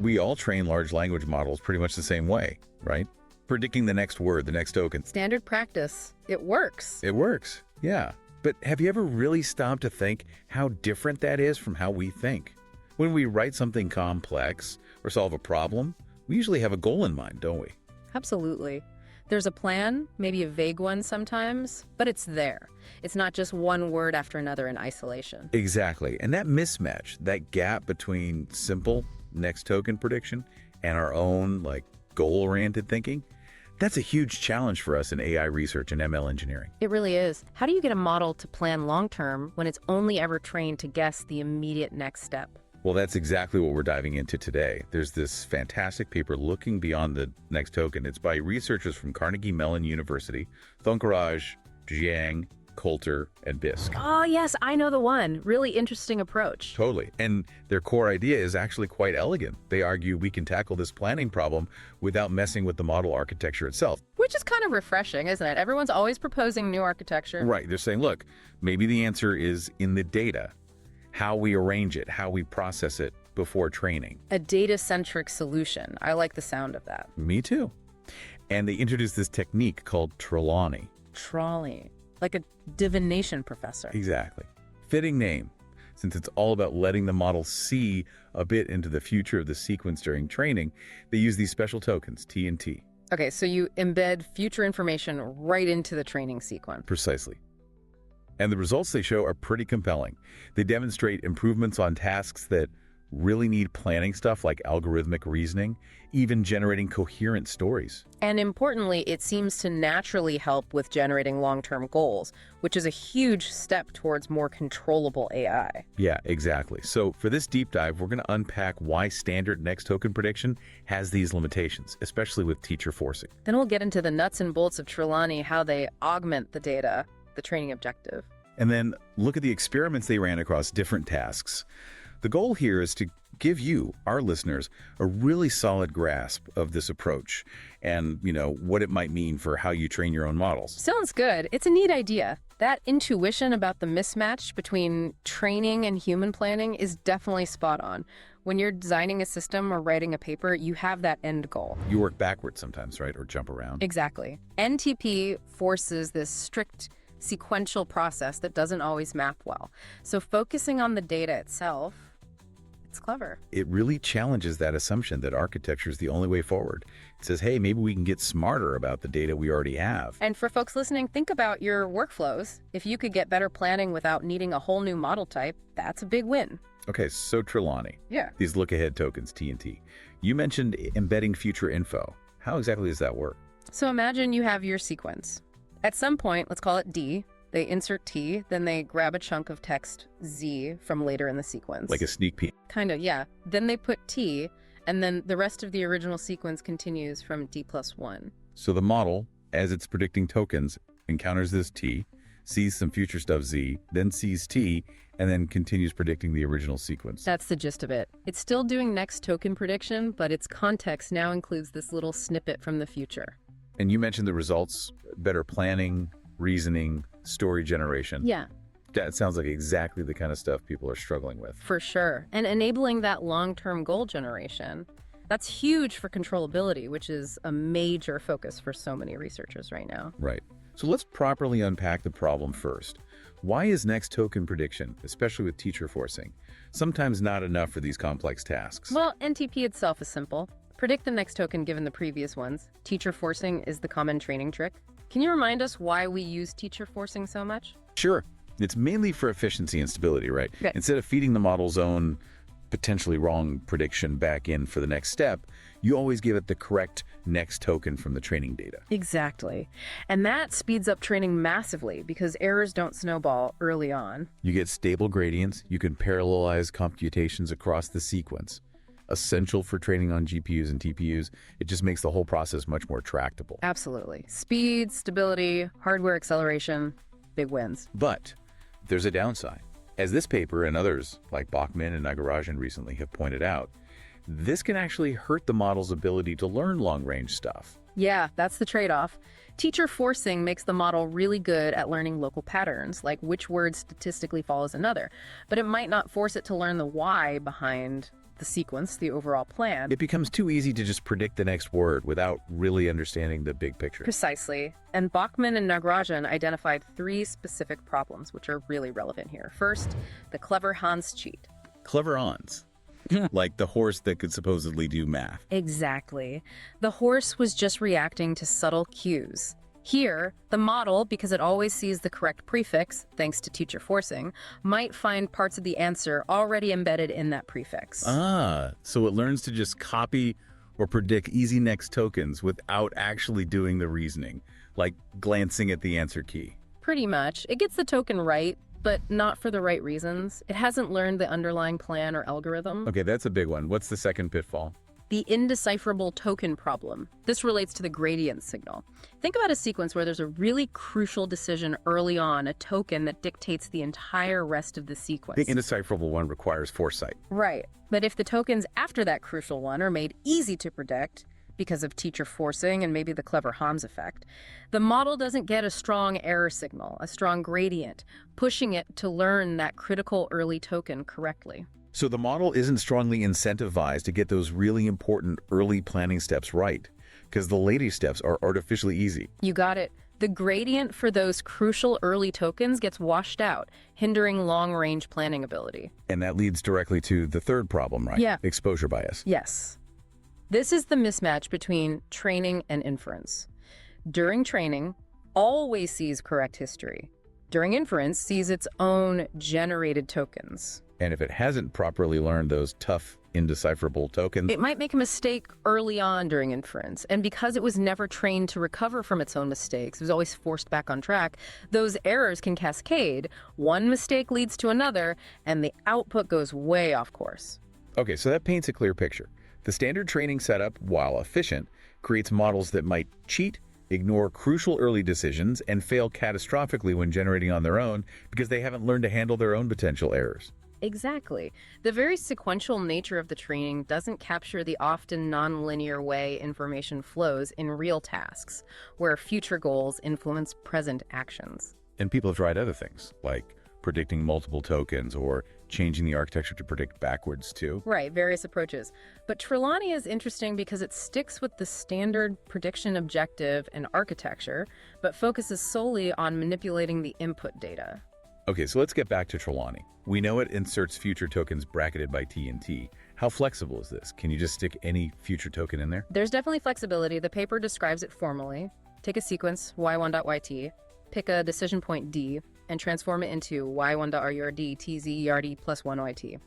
We all train large language models pretty much the same way, right? Predicting the next word, the next token. Standard practice. It works. It works, yeah. But have you ever really stopped to think how different that is from how we think? When we write something complex or solve a problem, we usually have a goal in mind, don't we? Absolutely. There's a plan, maybe a vague one sometimes, but it's there. It's not just one word after another in isolation. Exactly. And that mismatch, that gap between simple next token prediction and our own goal-oriented thinking, that's a huge challenge for us in AI research and ML engineering. It really is. How do you get a model to plan long-term when it's only ever trained to guess the immediate next step? Well, that's exactly what we're diving into today. There's this fantastic paper looking beyond the next token. It's by researchers from Carnegie Mellon University, Thongkaraj, Jiang, Coulter, and Bisk. Oh, yes, I know the one. Really interesting approach. Totally. And their core idea is actually quite elegant. They argue we can tackle this planning problem without messing with the model architecture itself. Which is kind of refreshing, isn't it? Everyone's always proposing new architecture. Right. They're saying, look, maybe the answer is in the data, how we arrange it, how we process it before training. A data-centric solution. I like the sound of that. Me too. And they introduced this technique called TRELAWNEY. Trolley. Like a divination professor. Exactly. Fitting name, since it's all about letting the model see a bit into the future of the sequence during training. They use these special tokens, T and T. Okay, so you embed future information right into the training sequence. Precisely. And the results they show are pretty compelling. They demonstrate improvements on tasks that really need planning stuff like algorithmic reasoning, even generating coherent stories. And importantly, it seems to naturally help with generating long-term goals, which is a huge step towards more controllable AI. Yeah, exactly. So for this deep dive, we're going to unpack why standard next token prediction has these limitations, especially with teacher forcing. Then we'll get into the nuts and bolts of TRELAWNEY, how they augment the data, the training objective. And then look at the experiments they ran across different tasks. The goal here is to give you, our listeners, a really solid grasp of this approach and, what it might mean for how you train your own models. Sounds good. It's a neat idea. That intuition about the mismatch between training and human planning is definitely spot on. When you're designing a system or writing a paper, you have that end goal. You work backwards sometimes, right? Or jump around. Exactly. NTP forces this strict sequential process that doesn't always map well. So focusing on the data itself, it's clever. It really challenges that assumption that architecture is the only way forward. It says, hey, maybe we can get smarter about the data we already have. And for folks listening, think about your workflows. If you could get better planning without needing a whole new model type, that's a big win. Okay, so TRELAWNEY. Yeah. These Lookahead Tokens, T and T. You mentioned embedding future info. How exactly does that work? So imagine you have your sequence. At some point, let's call it D, they insert T, then they grab a chunk of text Z from later in the sequence. Like a sneak peek. Kind of, yeah. Then they put T, and then the rest of the original sequence continues from D+1. So the model, as it's predicting tokens, encounters this T, sees some future stuff Z, then sees T, and then continues predicting the original sequence. That's the gist of it. It's still doing next token prediction, but its context now includes this little snippet from the future. And you mentioned the results, better planning, reasoning, story generation. Yeah. That sounds like exactly the kind of stuff people are struggling with. For sure. And enabling that long-term goal generation, that's huge for controllability, which is a major focus for so many researchers right now. Right. So let's properly unpack the problem first. Why is next token prediction, especially with teacher forcing, sometimes not enough for these complex tasks? Well, NTP itself is simple. Predict the next token given the previous ones. Teacher forcing is the common training trick. Can you remind us why we use teacher forcing so much? Sure. It's mainly for efficiency and stability, right? Okay. Instead of feeding the model's own potentially wrong prediction back in for the next step, you always give it the correct next token from the training data. Exactly. And that speeds up training massively because errors don't snowball early on. You get stable gradients. You can parallelize computations across the sequence. Essential for training on GPUs and TPUs. It just makes the whole process much more tractable. Absolutely. Speed, stability, hardware acceleration, big wins. But there's a downside. As this paper and others like Bachman and Nagarajan recently have pointed out, this can actually hurt the model's ability to learn long-range stuff. Yeah, that's the trade-off. Teacher forcing makes the model really good at learning local patterns, like which word statistically follows another, but it might not force it to learn the why behind the the sequence, the overall plan. It becomes too easy to just predict the next word without really understanding the big picture. Precisely. And Bachman and Nagarajan identified 3 specific problems, which are really relevant here. First, the clever Hans cheat. Clever Hans. Like the horse that could supposedly do math. Exactly. The horse was just reacting to subtle cues. Here, the model, because it always sees the correct prefix, thanks to teacher forcing, might find parts of the answer already embedded in that prefix. So it learns to just copy or predict easy next tokens without actually doing the reasoning, like glancing at the answer key. Pretty much. It gets the token right, but not for the right reasons. It hasn't learned the underlying plan or algorithm. Okay, that's a big one. What's the second pitfall? The indecipherable token problem. This relates to the gradient signal. Think about a sequence where there's a really crucial decision early on, a token that dictates the entire rest of the sequence. The indecipherable one requires foresight. Right. But if the tokens after that crucial one are made easy to predict, because of teacher forcing and maybe the clever Hans effect, the model doesn't get a strong error signal, a strong gradient, pushing it to learn that critical early token correctly. So the model isn't strongly incentivized to get those really important early planning steps right, because the later steps are artificially easy. You got it. The gradient for those crucial early tokens gets washed out, hindering long-range planning ability. And that leads directly to the third problem, right? Yeah. Exposure bias. Yes. This is the mismatch between training and inference. During training, always sees correct history. During inference, sees its own generated tokens. And if it hasn't properly learned those tough, indecipherable tokens, it might make a mistake early on during inference. And because it was never trained to recover from its own mistakes, it was always forced back on track, those errors can cascade. One mistake leads to another, and the output goes way off course. Okay, so that paints a clear picture. The standard training setup, while efficient, creates models that might cheat, ignore crucial early decisions, and fail catastrophically when generating on their own because they haven't learned to handle their own potential errors. Exactly. The very sequential nature of the training doesn't capture the often nonlinear way information flows in real tasks, where future goals influence present actions. And people have tried other things, like predicting multiple tokens or changing the architecture to predict backwards too. Right, various approaches. But TRELAWNEY is interesting because it sticks with the standard prediction objective and architecture, but focuses solely on manipulating the input data. Okay, so let's get back to TRELAWNEY. We know it inserts future tokens bracketed by T and T. How flexible is this? Can you just stick any future token in there? There's definitely flexibility. The paper describes it formally. Take a sequence, y1.yt, pick a decision point D, and transform it into y1.rurd tz yard plus 1 yt.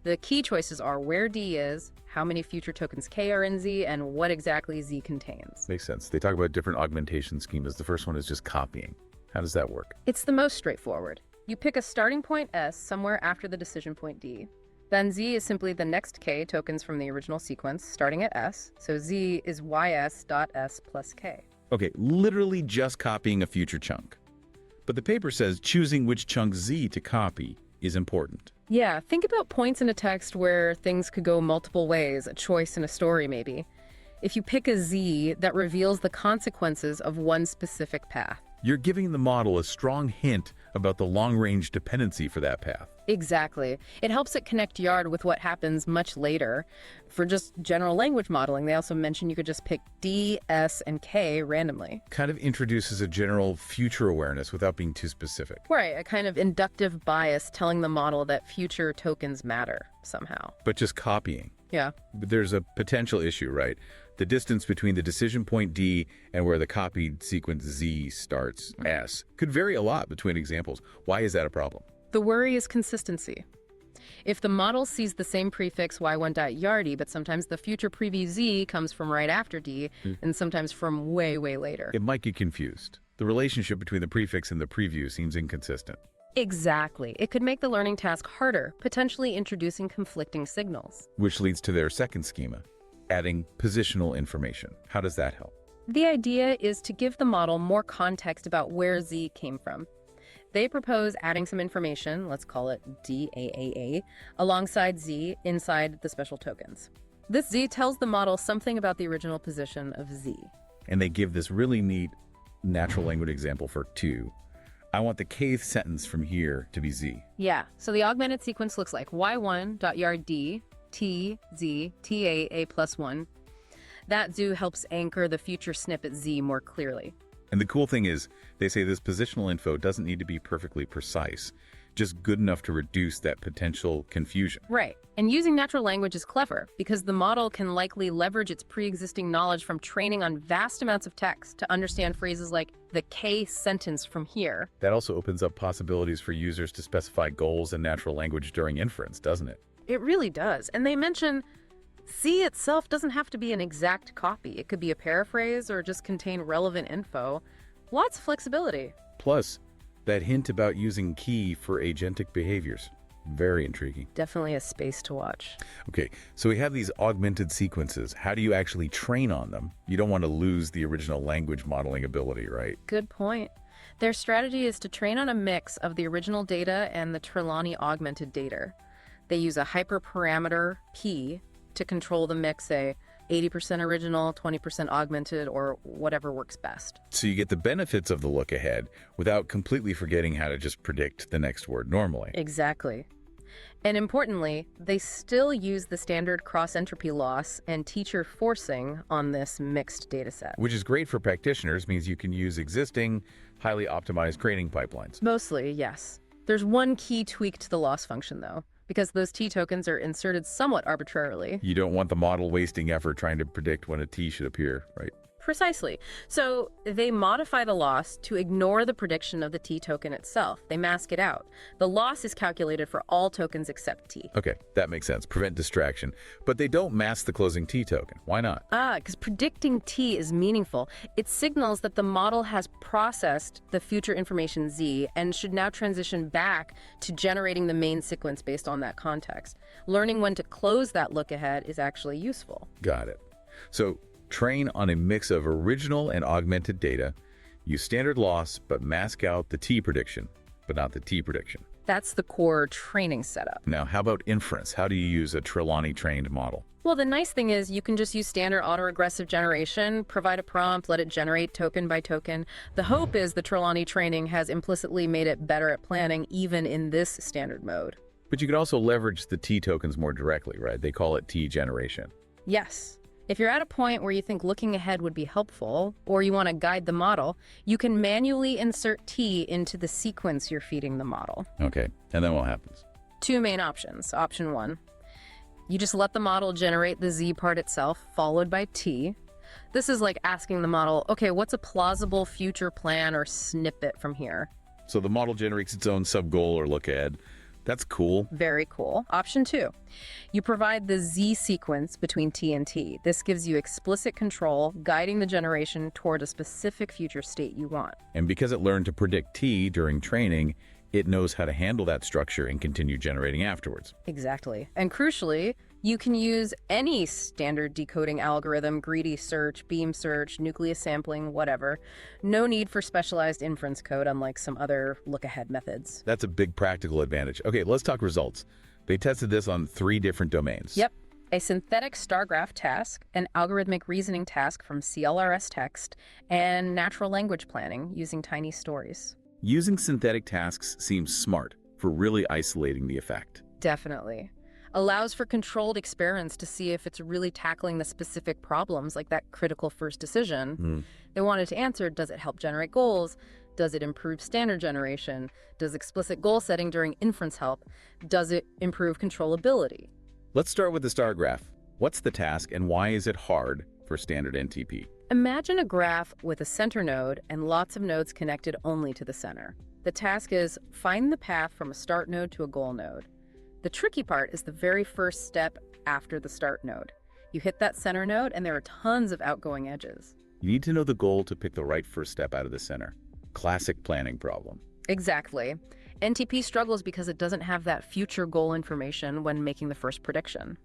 The key choices are where D is, how many future tokens K are in Z, and what exactly Z contains. Makes sense. They talk about different augmentation schemas. The first one is just copying. How does that work? It's the most straightforward. You pick a starting point S somewhere after the decision point D. Then Z is simply the next K tokens from the original sequence, starting at S. So Z is ys.s plus K. Okay, literally just copying a future chunk. But the paper says choosing which chunk Z to copy is important. Yeah, think about points in a text where things could go multiple ways, a choice in a story maybe. If you pick a Z, that reveals the consequences of one specific path. You're giving the model a strong hint about the long-range dependency for that path. Exactly. It helps it connect yard with what happens much later. For just general language modeling, they also mention you could just pick D, S, and K randomly. Kind of introduces a general future awareness without being too specific. Right, a kind of inductive bias telling the model that future tokens matter somehow. But just copying. Yeah. But there's a potential issue, right? The distance between the decision point D and where the copied sequence Z starts, S, could vary a lot between examples. Why is that a problem? The worry is consistency. If the model sees the same prefix y1.yardy, but sometimes the future preview Z comes from right after D, and sometimes from way, way later. It might get confused. The relationship between the prefix and the preview seems inconsistent. Exactly. It could make the learning task harder, potentially introducing conflicting signals. Which leads to their second schema, adding positional information. How does that help? The idea is to give the model more context about where Z came from. They propose adding some information, let's call it DAAA, alongside Z inside the special tokens. This Z tells the model something about the original position of Z. And they give this really neat natural language example for 2. I want the kth sentence from here to be Z. Yeah, so the augmented sequence looks like y1.yard D, T, Z, TA, A plus 1. That zoo helps anchor the future snippet Z more clearly. And the cool thing is, they say this positional info doesn't need to be perfectly precise, just good enough to reduce that potential confusion. Right. And using natural language is clever because the model can likely leverage its pre-existing knowledge from training on vast amounts of text to understand phrases like the K sentence from here. That also opens up possibilities for users to specify goals in natural language during inference, doesn't it? It really does. And they mention C itself doesn't have to be an exact copy. It could be a paraphrase or just contain relevant info. Lots of flexibility. Plus, that hint about using key for agentic behaviors. Very intriguing. Definitely a space to watch. Okay, so we have these augmented sequences. How do you actually train on them? You don't want to lose the original language modeling ability, right? Good point. Their strategy is to train on a mix of the original data and the TRELAWNEY augmented data. They use a hyperparameter P to control the mix, say 80% original, 20% augmented, or whatever works best. So you get the benefits of the look ahead without completely forgetting how to just predict the next word normally. Exactly. And importantly, they still use the standard cross-entropy loss and teacher forcing on this mixed dataset. Which is great for practitioners, means you can use existing, highly optimized training pipelines. Mostly, yes. There's one key tweak to the loss function, though, because those T tokens are inserted somewhat arbitrarily. You don't want the model wasting effort trying to predict when a T should appear, right? Precisely. So they modify the loss to ignore the prediction of the T token itself. They mask it out. The loss is calculated for all tokens except T. Okay, that makes sense. Prevent distraction. But they don't mask the closing T token. Why not? Because predicting T is meaningful. It signals that the model has processed the future information Z and should now transition back to generating the main sequence based on that context. Learning when to close that look ahead is actually useful. Got it. So train on a mix of original and augmented data, use standard loss, but mask out the T prediction, but not the T prediction. That's the core training setup. Now, how about inference? How do you use a TRELAWNEY trained model? Well, the nice thing is you can just use standard autoregressive generation, provide a prompt, let it generate token by token. The hope is the TRELAWNEY training has implicitly made it better at planning even in this standard mode. But you could also leverage the T tokens more directly, right? They call it T generation. Yes. If you're at a point where you think looking ahead would be helpful, or you want to guide the model, you can manually insert T into the sequence you're feeding the model. Okay, and then what happens? Two main options. Option one, you just let the model generate the Z part itself, followed by T. This is like asking the model, okay, what's a plausible future plan or snippet from here? So the model generates its own sub-goal or look ahead. That's cool. Very cool. Option two, you provide the Z sequence between T and T. This gives you explicit control, guiding the generation toward a specific future state you want. And because it learned to predict T during training, it knows how to handle that structure and continue generating afterwards. Exactly. And crucially, you can use any standard decoding algorithm, greedy search, beam search, nucleus sampling, whatever. No need for specialized inference code, unlike some other look-ahead methods. That's a big practical advantage. Okay, let's talk results. They tested this on 3 different domains. Yep. A synthetic StarCraft task, an algorithmic reasoning task from CLRS text, and natural language planning using tiny stories. Using synthetic tasks seems smart for really isolating the effect. Definitely. Allows for controlled experiments to see if it's really tackling the specific problems, like that critical first decision. They wanted to answer, does it help generate goals? Does it improve standard generation? Does explicit goal setting during inference help? Does it improve controllability? Let's start with the star graph. What's the task and why is it hard for standard NTP? Imagine a graph with a center node and lots of nodes connected only to the center. The task is find the path from a start node to a goal node. The tricky part is the very first step after the start node. You hit that center node and there are tons of outgoing edges. You need to know the goal to pick the right first step out of the center. Classic planning problem. Exactly. NTP struggles because it doesn't have that future goal information when making the first prediction.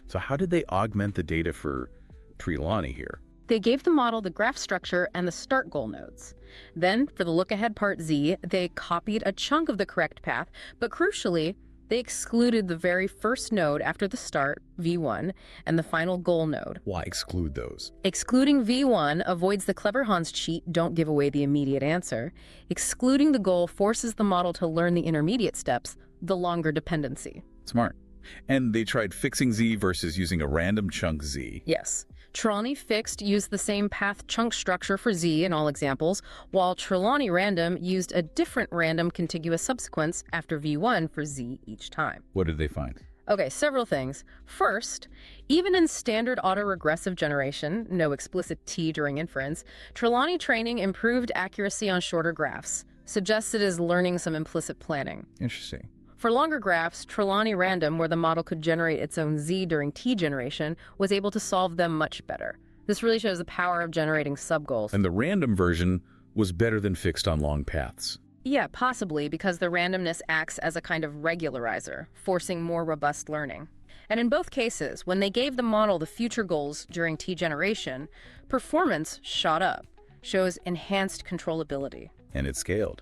So how did they augment the data for TRELAWNEY here? They gave the model the graph structure and the start goal nodes. Then, for the look-ahead part Z, they copied a chunk of the correct path, but crucially, they excluded the very first node after the start, V1, and the final goal node. Why exclude those? Excluding V1 avoids the clever Hans cheat, don't give away the immediate answer. Excluding the goal forces the model to learn the intermediate steps, the longer dependency. Smart. And they tried fixing Z versus using a random chunk Z. Yes. Trelawney Fixed used the same path chunk structure for Z in all examples, while Trelawney Random used a different random contiguous subsequence after V1 for Z each time. What did they find? Okay, several things. First, even in standard autoregressive generation, no explicit T during inference, Trelawney training improved accuracy on shorter graphs, suggested as learning some implicit planning. Interesting. For longer graphs, Trelawney Random, where the model could generate its own Z during T generation, was able to solve them much better. This really shows the power of generating subgoals. And the random version was better than fixed on long paths. Yeah, possibly, because the randomness acts as a kind of regularizer, forcing more robust learning. And in both cases, when they gave the model the future goals during T generation, performance shot up, shows enhanced controllability. And it scaled.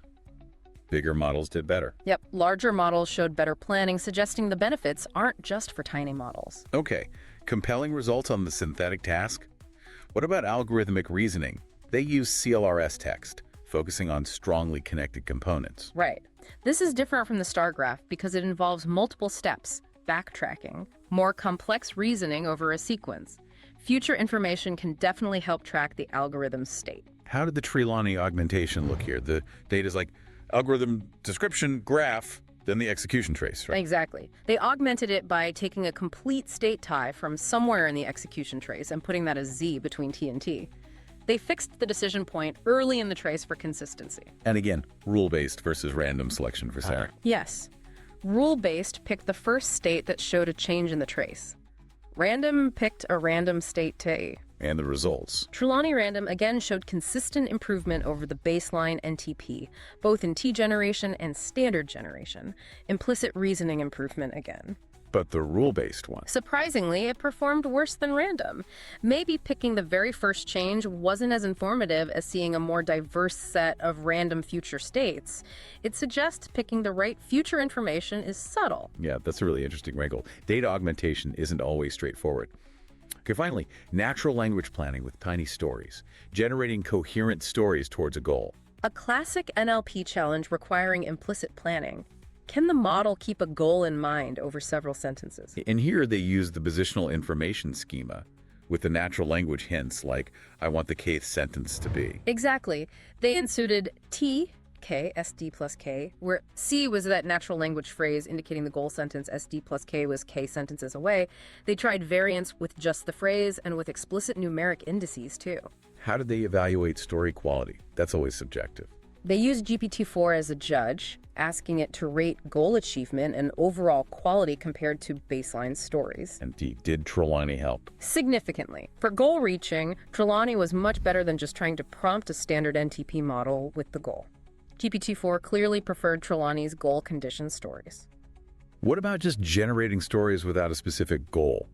Bigger models did better. Yep, larger models showed better planning, suggesting the benefits aren't just for tiny models. Okay, compelling results on the synthetic task? What about algorithmic reasoning? They use CLRS text, focusing on strongly connected components. Right. This is different from the star graph because it involves multiple steps, backtracking, more complex reasoning over a sequence. Future information can definitely help track the algorithm's state. How did the Trelawney augmentation look here? The data's like algorithm description, graph, then the execution trace, right? Exactly. They augmented it by taking a complete state tie from somewhere in the execution trace and putting that as Z between T and T. They fixed the decision point early in the trace for consistency. And again, rule-based versus random selection for Sarah. Yes. Rule-based picked the first state that showed a change in the trace. Random picked a random state T. And the results. Trelawney Random again showed consistent improvement over the baseline NTP, both in T generation and standard generation. Implicit reasoning improvement again. But the rule-based one. Surprisingly, it performed worse than random. Maybe picking the very first change wasn't as informative as seeing a more diverse set of random future states. It suggests picking the right future information is subtle. Yeah, that's a really interesting wrinkle. Data augmentation isn't always straightforward. Okay, finally, natural language planning with tiny stories, generating coherent stories towards a goal. A classic NLP challenge requiring implicit planning. Can the model keep a goal in mind over several sentences? And here they use the positional information schema with the natural language hints like, I want the kth sentence to be. Exactly. They inserted T, K, SD plus K, where C was that natural language phrase indicating the goal sentence, SD plus K was K sentences away. They tried variants with just the phrase and with explicit numeric indices too. How did they evaluate story quality? That's always subjective. They used GPT-4 as a judge, asking it to rate goal achievement and overall quality compared to baseline stories. And did Trelawney help? Significantly. For goal reaching, Trelawney was much better than just trying to prompt a standard NTP model with the goal. GPT-4 clearly preferred Trelawney's goal condition stories. What about just generating stories without a specific goal?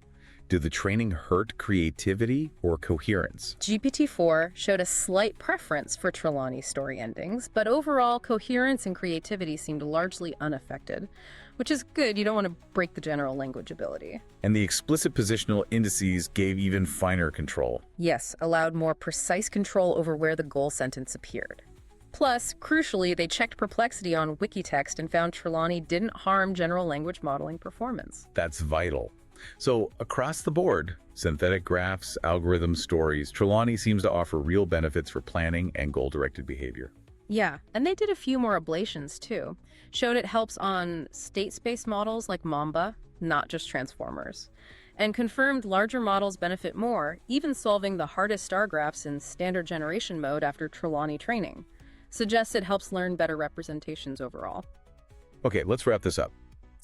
Did the training hurt creativity or coherence? GPT-4 showed a slight preference for Trelawney story endings, but overall coherence and creativity seemed largely unaffected, which is good. You don't want to break the general language ability. And the explicit positional indices gave even finer control. Yes, allowed more precise control over where the goal sentence appeared. Plus, crucially, they checked Perplexity on Wikitext and found Trelawney didn't harm general language modeling performance. That's vital. So across the board, synthetic graphs, algorithms, stories, Trelawney seems to offer real benefits for planning and goal-directed behavior. Yeah, and they did a few more ablations too. Showed it helps on state space models like Mamba, not just transformers. And confirmed larger models benefit more, even solving the hardest star graphs in standard generation mode after Trelawney training. Suggests it helps learn better representations overall. Okay, let's wrap this up.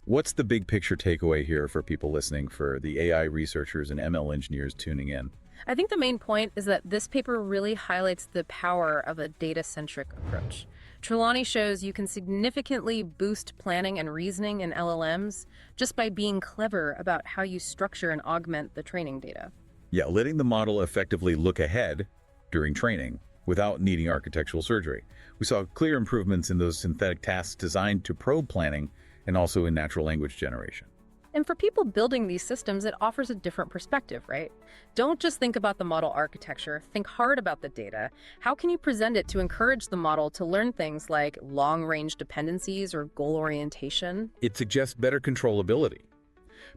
What's the big picture takeaway here for people listening, for the AI researchers and ML engineers tuning in? I think the main point is that this paper really highlights the power of a data-centric approach. Trelawney shows you can significantly boost planning and reasoning in LLMs just by being clever about how you structure and augment the training data. Yeah, letting the model effectively look ahead during training without needing architectural surgery. We saw clear improvements in those synthetic tasks designed to probe planning and also in natural language generation. And for people building these systems, it offers a different perspective, right? Don't just think about the model architecture, think hard about the data. How can you present it to encourage the model to learn things like long-range dependencies or goal orientation? It suggests better controllability.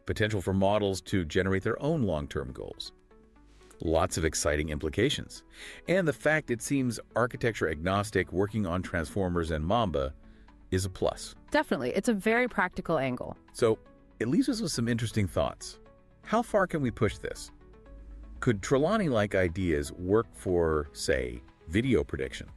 potential for models to generate their own long-term goals. Lots of exciting implications. And the fact it seems architecture agnostic, working on transformers and Mamba, is a plus. Definitely. It's a very practical angle. So it leaves us with some interesting thoughts. How far can we push this? Could Trelawney-like ideas work for, say, video prediction,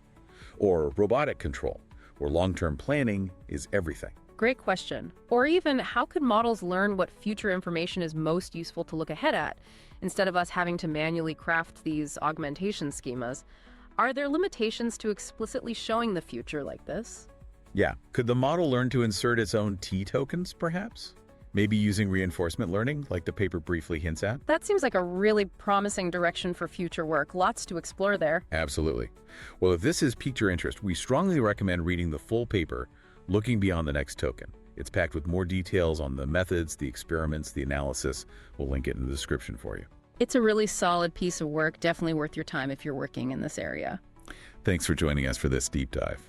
or robotic control, where long-term planning is everything? Great question. Or even, how could models learn what future information is most useful to look ahead at, instead of us having to manually craft these augmentation schemas? Are there limitations to explicitly showing the future like this? Yeah. Could the model learn to insert its own T tokens, perhaps? Maybe using reinforcement learning, like the paper briefly hints at? That seems like a really promising direction for future work. Lots to explore there. Absolutely. Well, if this has piqued your interest, we strongly recommend reading the full paper, Looking Beyond the Next Token. It's packed with more details on the methods, the experiments, the analysis. We'll link it in the description for you. It's a really solid piece of work, definitely worth your time if you're working in this area. Thanks for joining us for this deep dive.